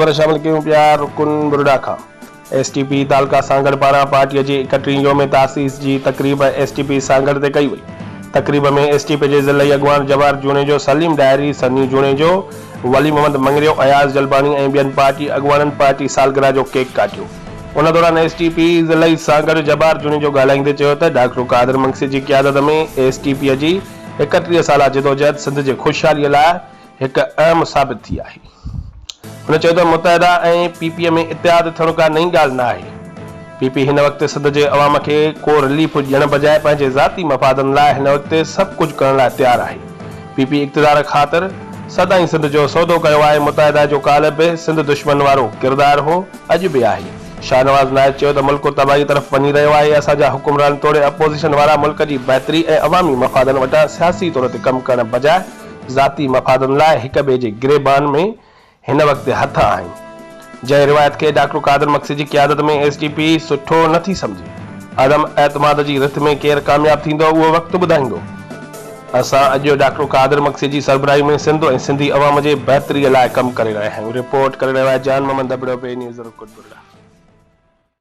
ख़बर शामिल कयूं पिया रुकन बुरडा खां। एसटीपी तालका सांगड़ पारां पार्टीअ जी 31 योम तासीस जी तक़रीब एसटीपी सांगड़ ते कई वई। तक़रीब में एसटीपी जे ज़िलई अॻवान जवाहर जूनेजो, सलीम डायरी, सनी जूनेजो, वली मोहम्मद मंगरियो, अयाज़ जलबानी ऐं ॿियनि पार्टी अॻवाननि पार्टी सालगिरह जो केक काटियो। उन दौरान एसटीपी ज़िलई सांगड़ जवाहर जूनेजो ॻाल्हाईंदे चयो त डॉक्टर कादिर मक्सी जी क़यादत में एसटीपीअ जी 31 साला जिदोजहद सिंध जे ख़ुशहालीअ लाइ हिकु अहम साबित थी आहे। हुन चयो त मुतहदा ऐं पीपीए में इतिहाद थियणु का नई ॻाल्हि न आहे। पीपी हिन वक़्तु सिंध जे अवाम खे को रिलीफ ॾियण बजाए पंहिंजे ज़ाती मफ़ादनि लाइ हिन वक़्तु सभु कुझु करण लाइ तयारु आहे। पीपी इक़्तिदार ख़ातिर सदाईं सिंध जो सौदो कयो आहे। मुतहदा जो काल्ह बि सिंध दुश्मन वारो किरदारु हो, अॼु बि आहे। शाहनवाज़ नायक चयो त मुल्क तबाही तरफ़ वञी रहियो आहे। असांजा हुकुमरान तोड़े अपोज़िशन वारा मुल्क जी बहितरी ऐं अवामी मफ़ादनि वटां सियासी तौर ते कमु करण बजाए ज़ाती मफ़ादनि लाइ हिक ॿिए जे गिरेबान में हिन वक़्तु हथ आहिनि। जंहिं रिवायत खे डॉक्टर कादिर मक्सी जी क़यादत में एसटीपी सुठो नथी सम्झे। अदम एतमाद जी रिथ में केरु कामयाबु थींदो उहो वक़्तु ॿुधाईंदो। असां अॼु डॉक्टर कादिर मक्सी जी सरबराही में सिंध ऐं सिंधी अवाम जे बहितरीअ लाइ कमु करे रहिया आहियूं। रिपोर्ट करे रहियो आहे जान मोहम्मद, WP न्यूज़ रुकन बुरडा।